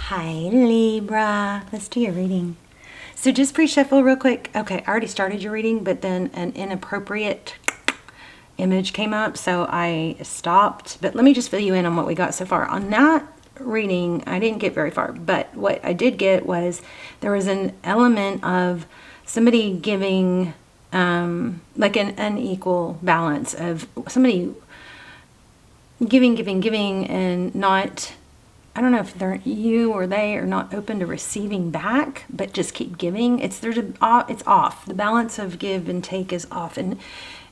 Hi Libra, let's do your reading. So just pre-shuffle real quick. Okay, I already started your reading, but then an inappropriate image came up, so I stopped. But let me just fill you in on what we got so far. On that reading, I didn't get very far, but what I did get was there was an element of somebody giving like an unequal balance of somebody giving and not, I don't know if they're you or they are not open to receiving back, but just keep giving. It's off. The balance of give and take is off, and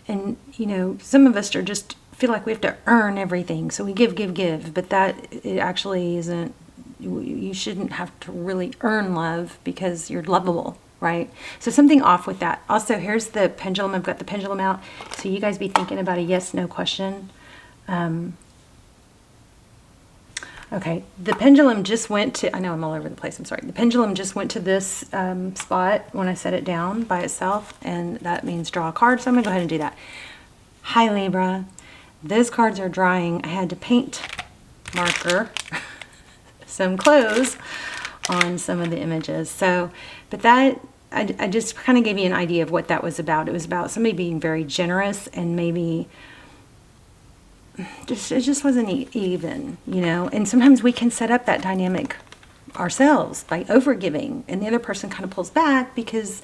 you know, some of us are just feel like we have to earn everything, so we give, but that it actually isn't. You shouldn't have to really earn love because you're lovable, right? So something off with that. Also, here's the pendulum. I've got the pendulum out, so you guys be thinking about a yes/no question. Okay, the pendulum just went to, I know I'm all over the place, I'm sorry. The pendulum just went to this spot when I set it down by itself, and that means draw a card, so I'm going to go ahead and do that. Hi Libra, those cards are drying. I had to paint marker some clothes on some of the images. So, but that, I just kind of gave you an idea of what that was about. It was about somebody being very generous and maybe it just wasn't even, you know. And sometimes we can set up that dynamic ourselves by overgiving, and the other person kind of pulls back because,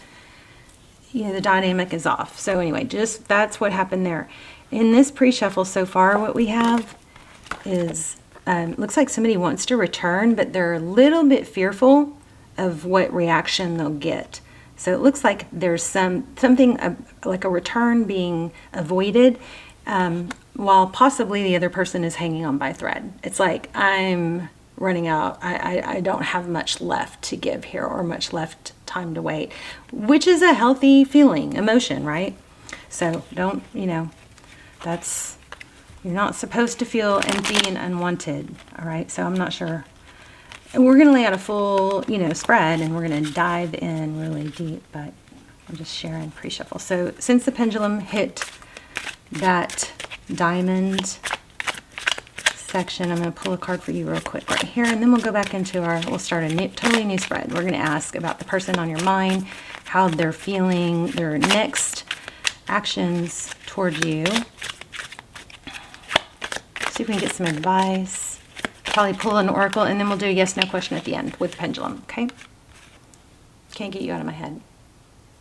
you know, the dynamic is off. So anyway, just that's what happened there. In this pre-shuffle so far, what we have is looks like somebody wants to return, but they're a little bit fearful of what reaction they'll get. So it looks like there's something like a return being avoided, while possibly the other person is hanging on by a thread. It's like, I'm running out. I don't have much left to give here, or much left time to wait, which is a healthy feeling, emotion, right? So don't, you know, that's, you're not supposed to feel empty and unwanted, all right? So I'm not sure. And we're going to lay out a full, you know, spread, and we're going to dive in really deep, but I'm just sharing pre-shuffle. So since the pendulum hit that diamond section, I'm going to pull a card for you real quick right here, and then we'll go back into we'll start a totally new spread. We're going to ask about the person on your mind, how they're feeling, their next actions toward you. See if we can get some advice. Probably pull an oracle, and then we'll do a yes/no question at the end with the pendulum, okay? Can't get you out of my head.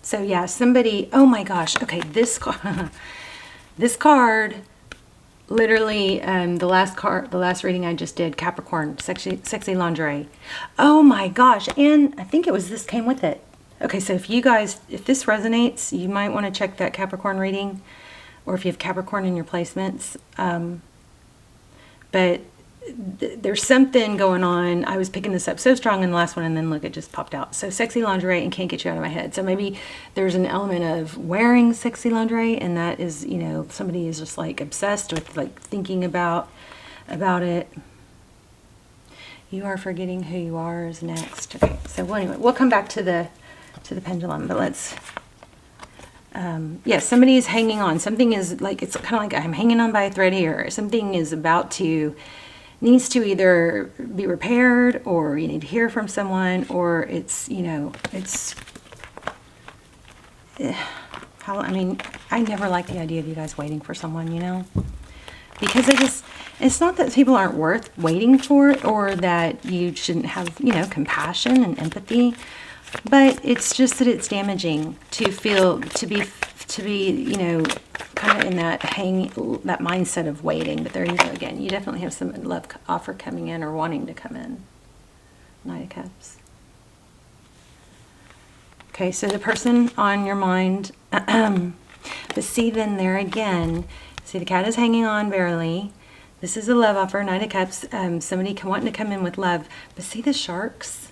So yeah, somebody, oh my gosh, okay, this card, literally, the last reading I just did, Capricorn, sexy lingerie. Oh my gosh, and I think it was this came with it. Okay, so if this resonates, you might want to check that Capricorn reading, or if you have Capricorn in your placements. But there's something going on. I was picking this up so strong in the last one, and then look, it just popped out. So sexy lingerie and can't get you out of my head. So maybe there's an element of wearing sexy lingerie, and that is, you know, somebody is just like obsessed with like thinking about it. You are forgetting who you are is next. Okay, so well, anyway, we'll come back to the pendulum, but let's. Yes, somebody is hanging on. Something is like, it's kind of like I'm hanging on by a thread here. Something is needs to either be repaired, or you need to hear from someone, or it's, you know, it's, I mean, I never like the idea of you guys waiting for someone, you know, because it's not that people aren't worth waiting for, or that you shouldn't have, you know, compassion and empathy, but it's just that it's damaging to be, you know, kind of in that mindset of waiting. But there you go again. You definitely have some love offer coming in, or wanting to come in. Knight of Cups. Okay, so the person on your mind, but see then there again, see the cat is hanging on barely. This is a love offer, Knight of Cups, somebody wanting to come in with love. But see the sharks,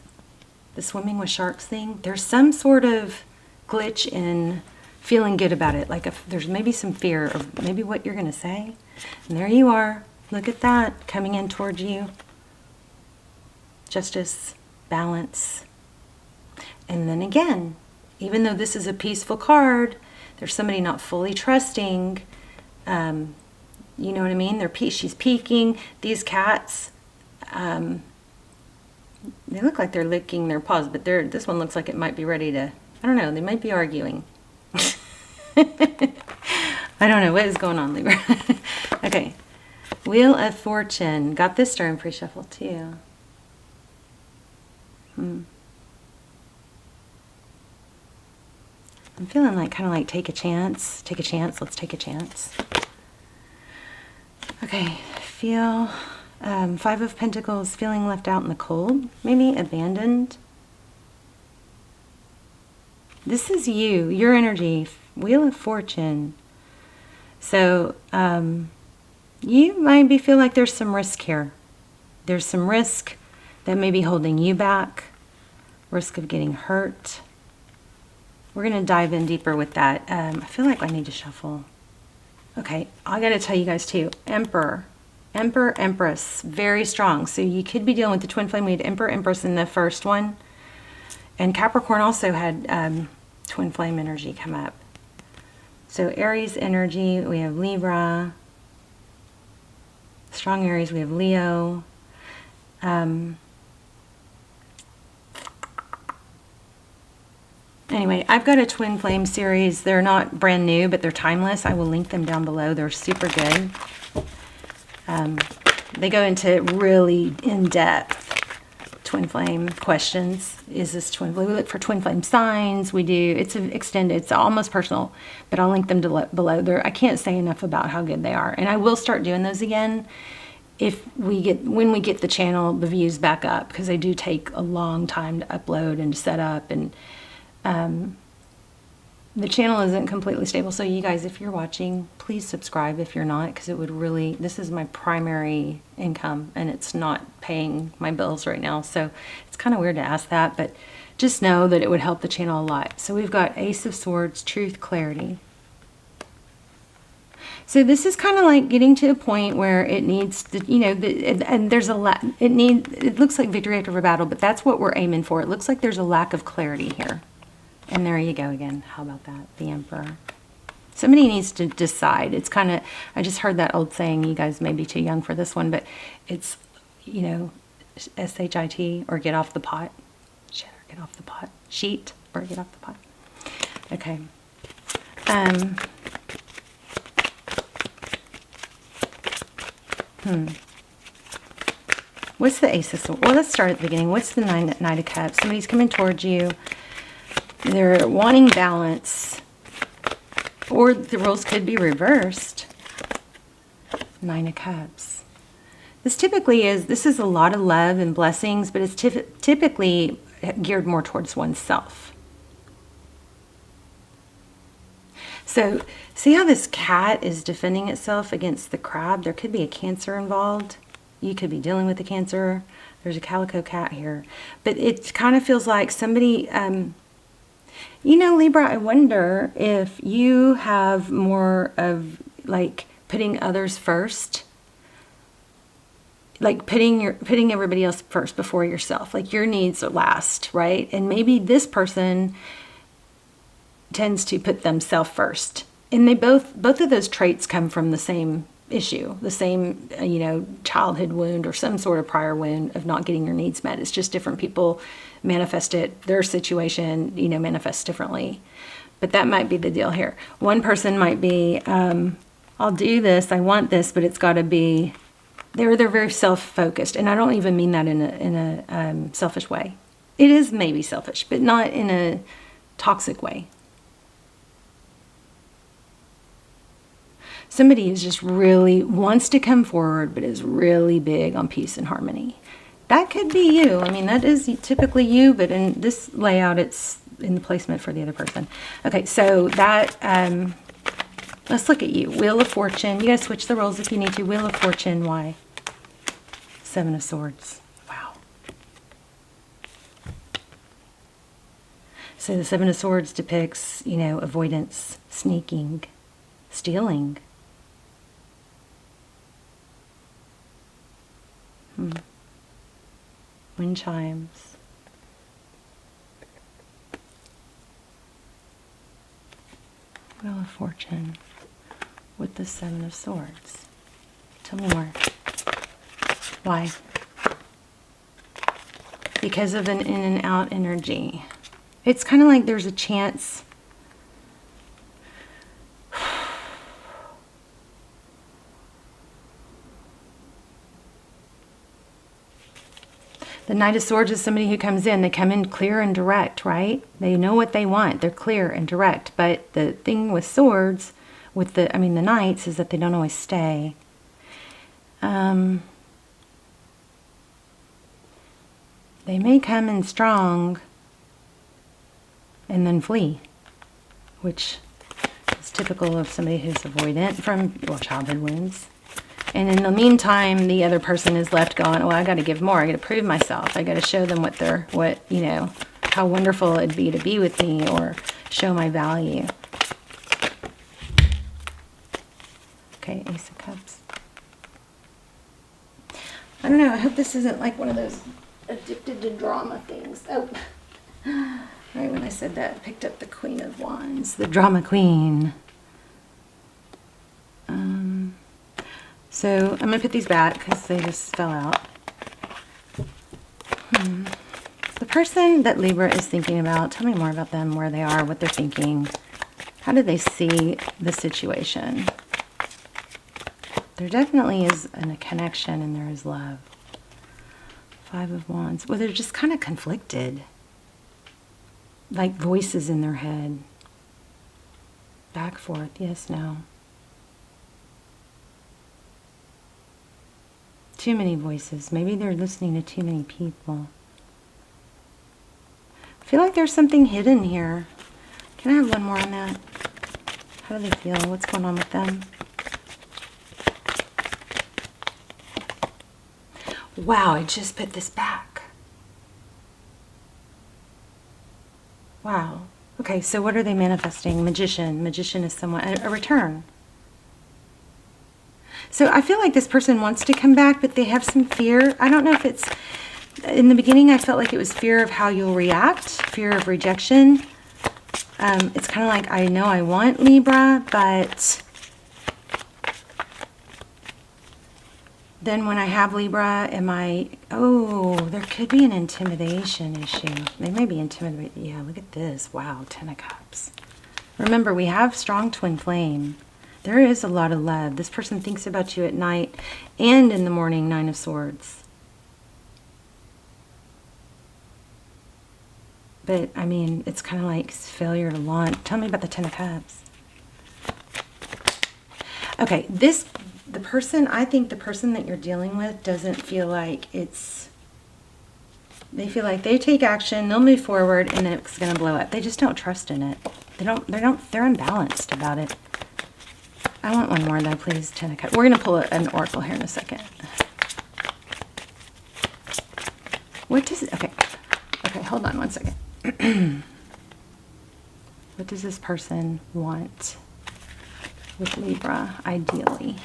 the swimming with sharks thing? There's some sort of glitch in feeling good about it, like if there's maybe some fear of maybe what you're going to say. And there you are. Look at that coming in towards you. Justice, balance. And then again, even though this is a peaceful card, there's somebody not fully trusting. You know what I mean? She's peeking. These cats, They look like they're licking their paws, but this one looks like it might be ready to, I don't know, they might be arguing. I don't know what is going on, Libra. Okay, Wheel of Fortune. Got this during pre-shuffle too. I'm feeling like kind of like take a chance. Take a chance. Let's take a chance. Okay, feel 5 of Pentacles, feeling left out in the cold, maybe abandoned. This is you, your energy, Wheel of Fortune. So you might feel like there's some risk here. There's some risk that may be holding you back, risk of getting hurt. We're going to dive in deeper with that. I feel like I need to shuffle. Okay, I got to tell you guys too, Emperor, Empress, very strong. So you could be dealing with the twin flame. We had Emperor, Empress in the first one. And Capricorn also had twin flame energy come up. So Aries energy, we have Libra. Strong Aries, we have Leo. Anyway, I've got a twin flame series. They're not brand new, but they're timeless. I will link them down below. They're super good. They go into really in-depth twin flame questions. Is this twin flame? We look for twin flame signs. We do. It's extended. It's almost personal, but I'll link them below. I can't say enough about how good they are, and I will start doing those again when we get the channel, the views back up, because they do take a long time to upload and to set up, and the channel isn't completely stable. So you guys, if you're watching, please subscribe if you're not, because it would really, this is my primary income and it's not paying my bills right now. So it's kind of weird to ask that, but just know that it would help the channel a lot. So we've got Ace of Swords, Truth, Clarity. So this is kind of like getting to a point where it needs to, and there's a lot, it looks like victory after a battle, but that's what we're aiming for. It looks like there's a lack of clarity here. And there you go again. How about that? The Emperor. Somebody needs to decide. It's kind of, I just heard that old saying, you guys may be too young for this one, but it's, S-H-I-T, or get off the pot. Shit, or get off the pot. Sheet, or get off the pot. Okay. What's the Ace of Swords? Well, let's start at the beginning. What's the Knight of Cups? Somebody's coming towards you. They're wanting balance, or the roles could be reversed. Nine of Cups. This is a lot of love and blessings, but it's typically geared more towards oneself. So see how this cat is defending itself against the crab? There could be a Cancer involved. You could be dealing with a Cancer. There's a calico cat here. But it kind of feels like somebody, Libra, I wonder if you have more of like putting others first. Like putting everybody else first before yourself. Like your needs are last, right? And maybe this person tends to put themselves first. And they both of those traits come from the same issue, the same, childhood wound or some sort of prior wound of not getting your needs met. It's just different people manifest it. Their situation, manifests differently. But that might be the deal here. One person might be, I'll do this, I want this, but it's got to be, they're very self-focused. And I don't even mean that in a selfish way. It is maybe selfish, but not in a toxic way. Somebody is just really wants to come forward, but is really big on peace and harmony. That could be you. I mean, that is typically you, but in this layout, it's in the placement for the other person. Okay, so that, let's look at you. Wheel of Fortune. You guys switch the roles if you need to. Wheel of Fortune, why? Seven of Swords. Wow. So the Seven of Swords depicts, avoidance, sneaking, stealing. Wind chimes. Wheel of Fortune with the Seven of Swords. Tell me more. Why? because of an in and out energy. It's kind of like there's a chance. The Knight of Swords is somebody who comes in. They come in clear and direct, right? They know what they want. They're clear and direct. But the thing with swords, with the Knights, is that they don't always stay. They may come in strong and then flee, which is typical of somebody who's avoidant from, well, childhood wounds. And in the meantime, the other person is left going, oh, I got to give more. I got to prove myself. I got to show them how wonderful it'd be to be with me, or show my value. Okay, Ace of Cups. I don't know. I hope this isn't like one of those addicted to drama things. Oh, right when I said that, I picked up the Queen of Wands, the drama queen. So I'm going to put these back because they just fell out. The person that Libra is thinking about, tell me more about them, where they are, what they're thinking. How do they see the situation? There definitely is a connection and there is love. Five of Wands. Well, they're just kind of conflicted. Like voices in their head. Back, forth, yes, no. Too many voices. Maybe they're listening to too many people. I feel like there's something hidden here. Can I have one more on that? How do they feel? What's going on with them? Wow, I just put this back. Wow. Okay, so what are they manifesting? Magician. Magician is someone, a return. So I feel like this person wants to come back, but they have some fear. I don't know if it's, in the beginning I felt like it was fear of how you'll react, fear of rejection. It's kind of like, I know I want Libra, but then when I have Libra, there could be an intimidation issue. They may be intimidated. Yeah, look at this. Wow, Ten of Cups. Remember, we have strong twin flame. There is a lot of love. This person thinks about you at night and in the morning, Nine of Swords. But, I mean, it's kind of like failure to launch. Tell me about the Ten of Cups. Okay, I think the person that you're dealing with doesn't feel like they feel like they take action, they'll move forward, and then it's going to blow up. They just don't trust in it. They're unbalanced about it. I want one more though, please. Ten of Cups. We're going to pull an oracle here in a second. What does it, okay, hold on one second. What does this person want with Libra, ideally?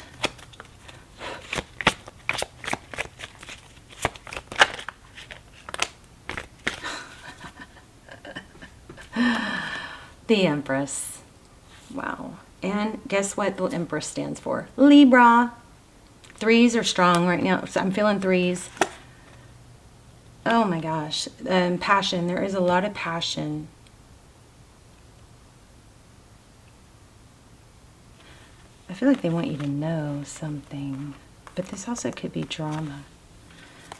The Empress. Wow. And guess what the Empress stands for? Libra. Threes are strong right now. So I'm feeling threes. Oh my gosh. Passion. There is a lot of passion. I feel like they want you to know something. But this also could be drama.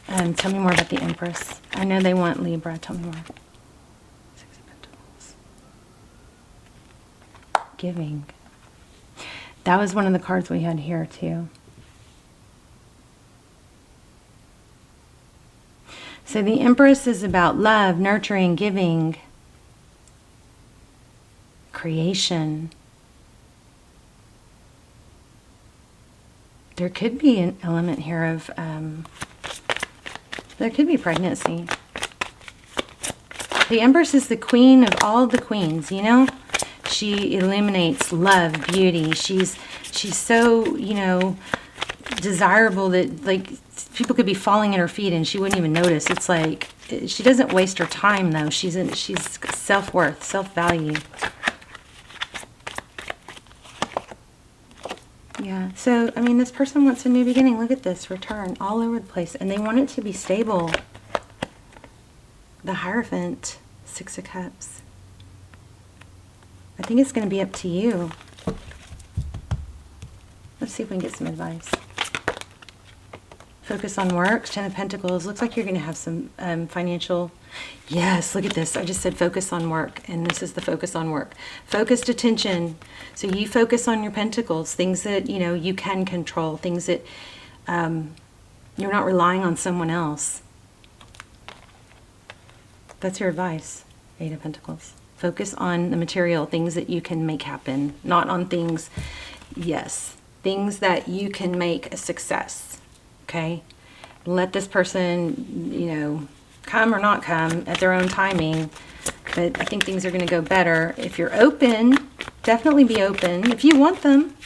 Tell me more about the Empress. I know they want Libra. Tell me more. Six of Pentacles. Giving. That was one of the cards we had here too. So the Empress is about love, nurturing, giving, creation. There could be an element here of, there could be pregnancy. The Empress is the queen of all the queens, you know? She illuminates love, beauty. She's so, desirable that, like, people could be falling at her feet and she wouldn't even notice. It's like, she doesn't waste her time, though. She's self-worth, self-value. Yeah, so, I mean, this person wants a new beginning. Look at this, return, all over the place. And they want it to be stable. the Hierophant, Six of Cups. I think it's going to be up to you. Let's see if we can get some advice. Focus on work, Ten of Pentacles. Looks like you're going to have some financial... Yes, look at this. I just said focus on work, and this is the focus on work. Focused attention. So you focus on your pentacles, things that, you know, you can control, things that you're not relying on someone else. That's your advice, Eight of Pentacles. Focus on the material, things that you can make happen, not on things, yes, things that you can make a success. Okay, let this person, you know, come or not come at their own timing. But I think things are going to go better. If you're open, definitely be open. If you want them.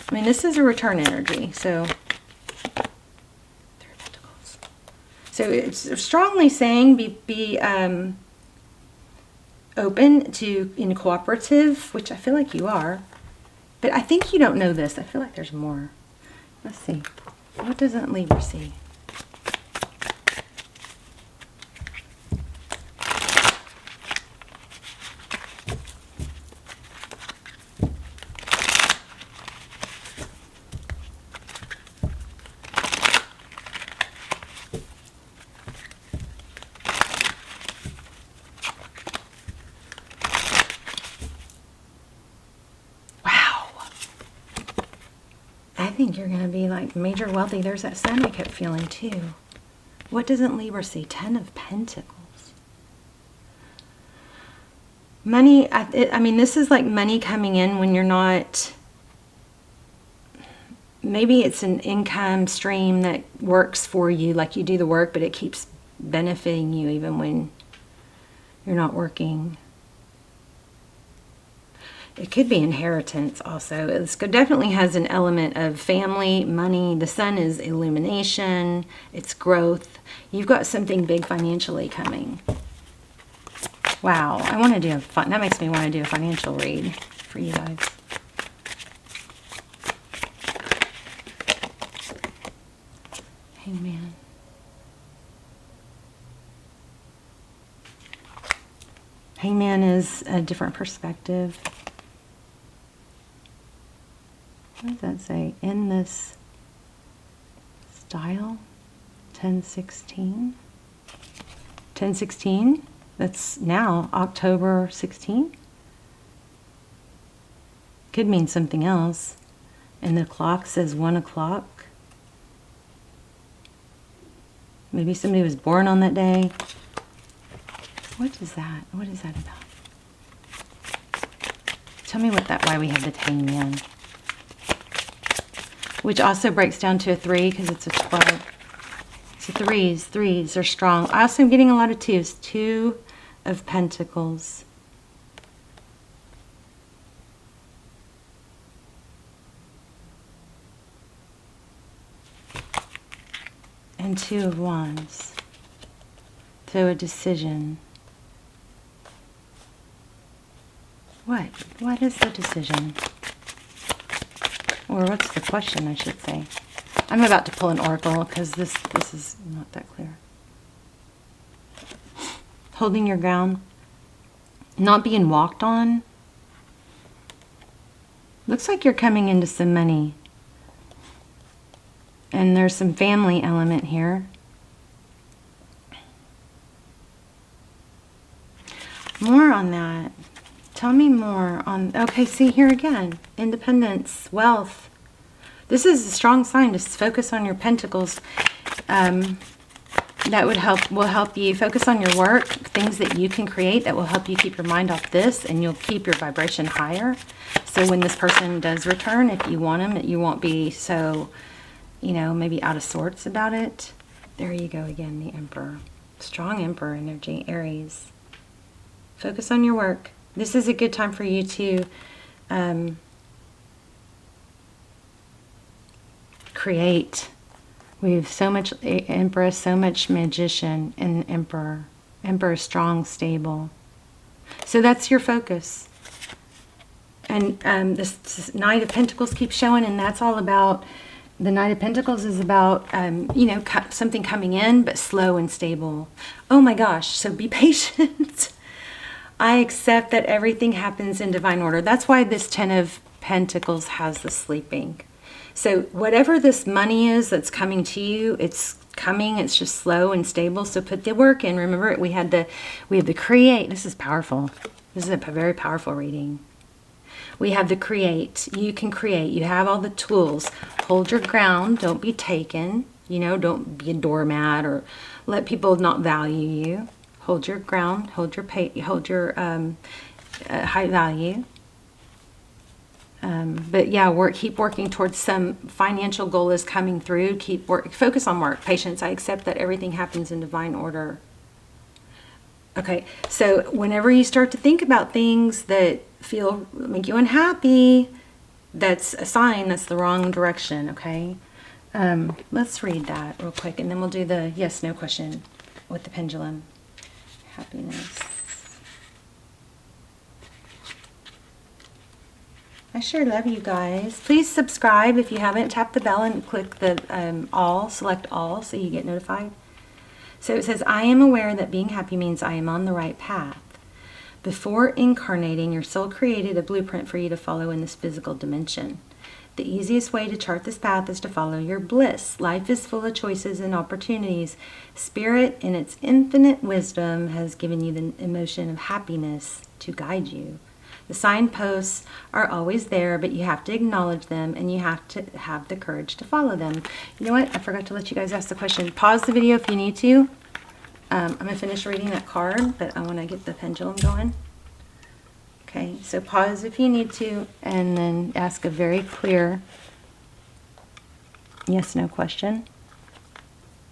I mean, this is a return energy. So, Three of Pentacles. So it's strongly saying be open to, in cooperative, which I feel like you are. But I think you don't know this. I feel like there's more. Let's see. What doesn't Libra see? I think you're going to be like major wealthy. There's that sun I kept feeling too. What doesn't Libra see? Ten of Pentacles. Money, I mean, this is like money coming in when you're not... Maybe it's an income stream that works for you, like you do the work, but it keeps benefiting you even when you're not working. It could be inheritance also. It definitely has an element of family, money. The sun is illumination. It's growth. You've got something big financially coming. Wow. I want to do that makes me want to do a financial read for you guys. Hangman. Hangman is a different perspective. What does that say? In this style? 10/16? 10/16? That's now October 16? Could mean something else. And the clock says 1 o'clock. Maybe somebody was born on that day. What is that? What is that about? Tell me why we have the Hangman. Which also breaks down to a 3 because it's a 12. So threes are strong. I also am getting a lot of 2s. 2 of Pentacles. And 2 of Wands. So a decision. What? What is the decision? Or what's the question, I should say. I'm about to pull an oracle because this is not that clear. Holding your ground. Not being walked on. Looks like you're coming into some money. And there's some family element here. More on that. Tell me more on... Okay, see here again. Independence, wealth. This is a strong sign to focus on your pentacles. That will help you focus on your work, things that you can create that will help you keep your mind off this, and you'll keep your vibration higher. So when this person does return, if you want them, you won't be so, you know, maybe out of sorts about it. There you go again, the Emperor. Strong Emperor energy, Aries. Focus on your work. This is a good time for you to create. We have so much Empress, so much Magician, and Emperor. Emperor is strong, stable. So that's your focus. And this Knight of Pentacles keeps showing, and that's all about The Knight of Pentacles is about, you know, something coming in, but slow and stable. Oh my gosh, so be patient. I accept that everything happens in divine order. That's why this Ten of Pentacles has the sleeping. So whatever this money is that's coming to you, it's coming. It's just slow and stable. So put the work in. Remember, we had the create. This is powerful. This is a very powerful reading. We have the create. You can create. You have all the tools. Hold your ground. Don't be taken. You know, don't be a doormat or let people not value you. Hold your ground. Hold your high value. But yeah, keep working towards some financial goal is coming through. Focus on work. Patience. I accept that everything happens in divine order. Okay, so whenever you start to think about things that make you unhappy, that's a sign that's the wrong direction, okay? Let's read that real quick, and then we'll do the yes/no question with the pendulum. Happiness. I sure love you guys. Please subscribe if you haven't. Tap the bell and click the select all so you get notified. So it says, I am aware that being happy means I am on the right path. Before incarnating, your soul created a blueprint for you to follow in this physical dimension. The easiest way to chart this path is to follow your bliss. Life is full of choices and opportunities. Spirit, in its infinite wisdom, has given you the emotion of happiness to guide you. The signposts are always there, but you have to acknowledge them and you have to have the courage to follow them. You know what? I forgot to let you guys ask the question. Pause the video if you need to. I'm going to finish reading that card, but I want to get the pendulum going. Okay, so pause if you need to, and then ask a very clear yes/no question.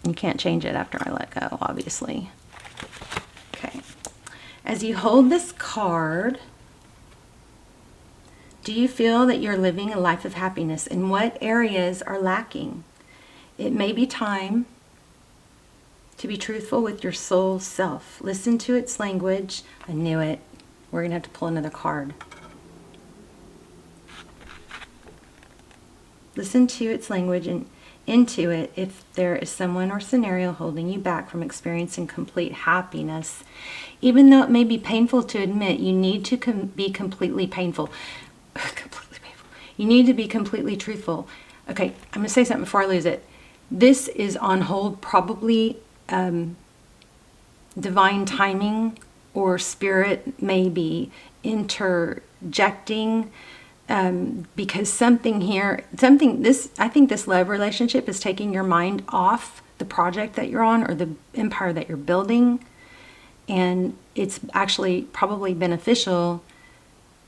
You can't change it after I let go, obviously. Okay. As you hold this card, do you feel that you're living a life of happiness? And what areas are lacking? It may be time to be truthful with your soul self. Listen to its language. I knew it. We're going to have to pull another card. Listen to its language and intuit if there is someone or scenario holding you back from experiencing complete happiness. Even though it may be painful to admit, you need to be completely painful. Completely painful. You need to be completely truthful. Okay, I'm going to say something before I lose it. This is on hold, probably divine timing or spirit may be interjecting because something here, I think this love relationship is taking your mind off the project that you're on or the empire that you're building. And it's actually probably beneficial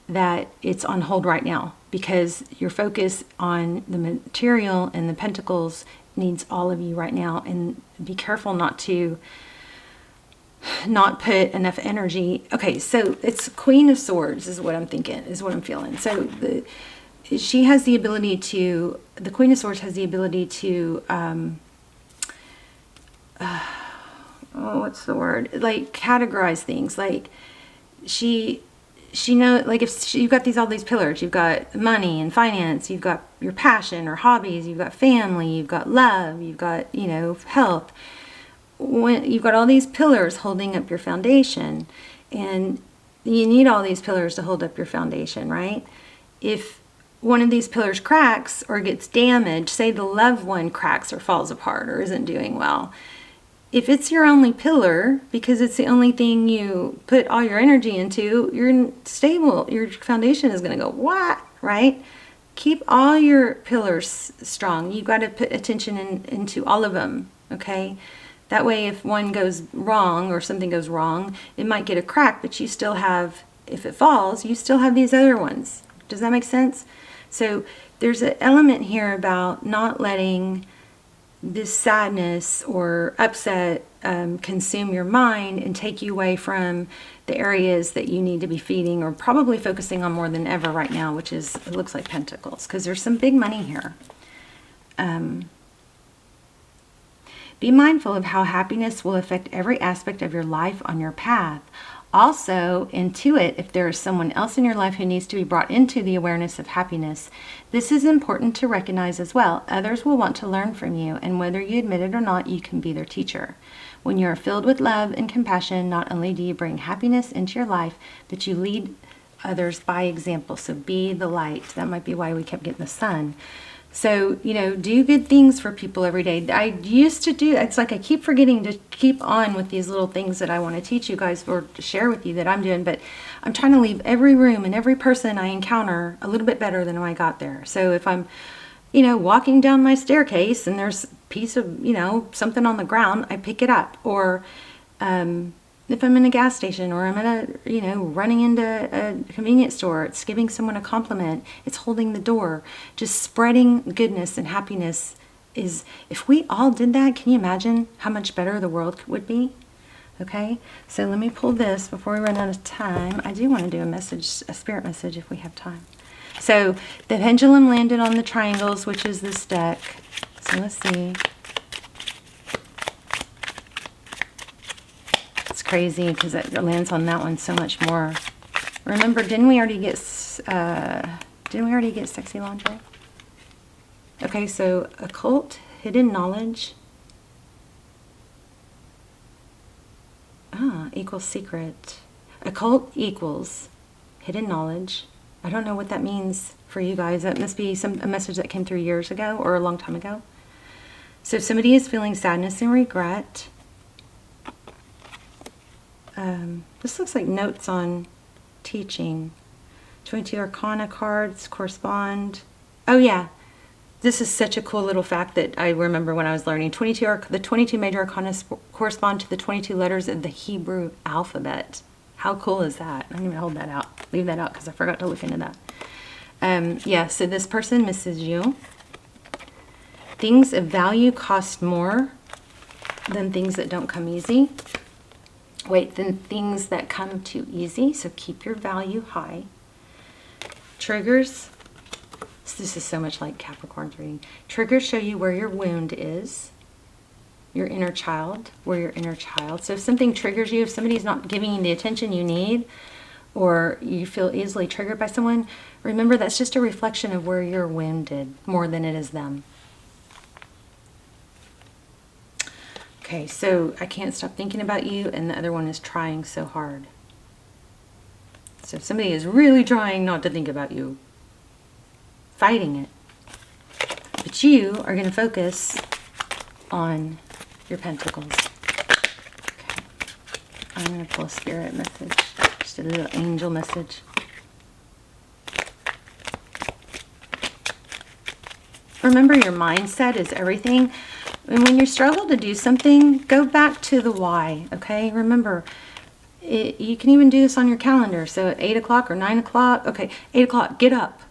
that it's on hold right now because your focus on the material and the pentacles needs all of you right now. And be careful not put enough energy. Okay, so it's Queen of Swords is what I'm thinking, is what I'm feeling. So she has the ability to, the Queen of Swords has the ability to, what's the word? Like categorize things. Like she knows, like if you've got all these pillars, you've got money and finance, you've got your passion or hobbies, you've got family, you've got love, you've got, health. When you've got all these pillars holding up your foundation, and you need all these pillars to hold up your foundation, right? If one of these pillars cracks or gets damaged, say the loved one cracks or falls apart or isn't doing well, if it's your only pillar, because it's the only thing you put all your energy into, you're stable. Your foundation is going to go, what? Right? Keep all your pillars strong. You've got to put attention into all of them, okay? That way, if one goes wrong or something goes wrong, it might get a crack, but you still have, if it falls, you still have these other ones. Does that make sense? So there's an element here about not letting this sadness or upset consume your mind and take you away from the areas that you need to be feeding or probably focusing on more than ever right now, which is, it looks like Pentacles, because there's some big money here. Be mindful of how happiness will affect every aspect of your life on your path. Also, intuit if there is someone else in your life who needs to be brought into the awareness of happiness. This is important to recognize as well. Others will want to learn from you, and whether you admit it or not, you can be their teacher. When you are filled with love and compassion, not only do you bring happiness into your life, but you lead others by example. So be the light. That might be why we kept getting the sun. So, do good things for people every day. I used to do, it's like I keep forgetting to keep on with these little things that I want to teach you guys or to share with you that I'm doing, but I'm trying to leave every room and every person I encounter a little bit better than when I got there. So if I'm, walking down my staircase and there's a piece of, something on the ground, I pick it up. Or if I'm in a gas station or I'm at running into a convenience store, it's giving someone a compliment, it's holding the door, just spreading goodness and happiness is, if we all did that, can you imagine how much better the world would be? Okay, so let me pull this before we run out of time. I do want to do a spirit message if we have time. So the pendulum landed on the triangles, which is this deck. So let's see. Crazy because it lands on that one so much more. Remember, didn't we already get sexy lingerie? Okay, so occult, hidden knowledge. Equals secret. Occult equals hidden knowledge. I don't know what that means for you guys. That must be a message that came through years ago or a long time ago. So if somebody is feeling sadness and regret, this looks like notes on teaching. 22 Arcana cards correspond. Oh yeah, this is such a cool little fact that I remember when I was learning. The 22 major arcana correspond to the 22 letters of the Hebrew alphabet. How cool is that? I'm going to hold that out. Leave that out because I forgot to look into that. Yeah, so this person misses you. Things of value cost more than things that don't come easy. Than things that come too easy. So keep your value high. Triggers. This is so much like Capricorn's reading. Triggers show you where your wound is. Your inner child. Where your inner child. So if something triggers you, if somebody's not giving you the attention you need, or you feel easily triggered by someone, remember that's just a reflection of where you're wounded more than it is them. Okay, so I can't stop thinking about you, and the other one is trying so hard. So if somebody is really trying not to think about you, fighting it, but you are going to focus on your pentacles. Okay, I'm going to pull a spirit message, just a little angel message. Remember, your mindset is everything. And when you struggle to do something, go back to the why, okay? Remember, you can even do this on your calendar. So at 8 o'clock or 9 o'clock, okay, 8 o'clock, get up.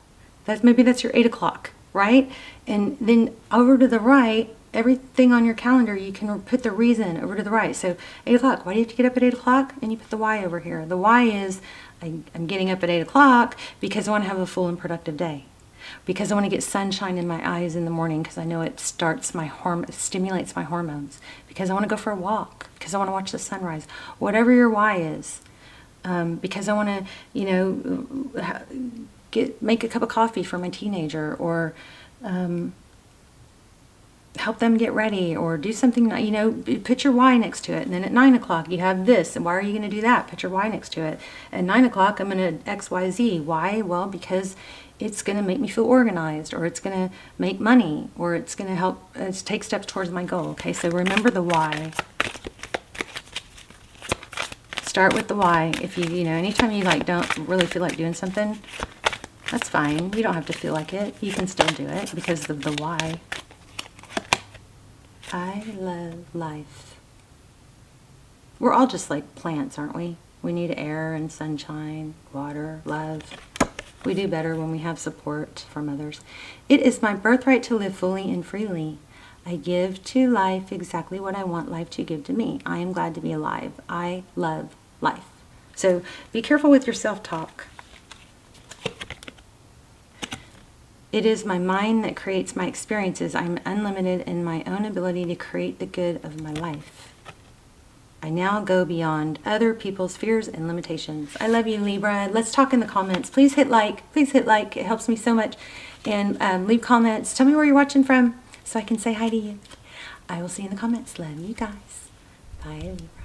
Maybe that's your 8 o'clock, right? And then over to the right, everything on your calendar, you can put the reason over to the right. So 8 o'clock, why do you have to get up at 8 o'clock? And you put the why over here. The why is, I'm getting up at 8 o'clock because I want to have a full and productive day. Because I want to get sunshine in my eyes in the morning because I know it stimulates my hormones. Because I want to go for a walk. Because I want to watch the sunrise. Whatever your why is. Because I want to, make a cup of coffee for my teenager, or help them get ready, or do something, put your why next to it. And then at 9 o'clock you have this, and why are you going to do that? Put your why next to it. At 9 o'clock I'm going to XYZ. Why? Well, because it's going to make me feel organized, or it's going to make money, or it's going to help take steps towards my goal. Okay, so remember the why. Start with the why. If you anytime you don't really feel like doing something, that's fine. You don't have to feel like it. You can still do it because of the why. I love life. We're all just like plants, aren't we? We need air and sunshine, water, love. We do better when we have support from others. It is my birthright to live fully and freely. I give to life exactly what I want life to give to me. I am glad to be alive. I love life. So be careful with your self-talk. It is my mind that creates my experiences. I am unlimited in my own ability to create the good of my life. I now go beyond other people's fears and limitations. I love you, Libra. Let's talk in the comments. Please hit like. Please hit like. It helps me so much. And leave comments. Tell me where you're watching from so I can say hi to you. I will see you in the comments. Love you guys. Bye, Libra.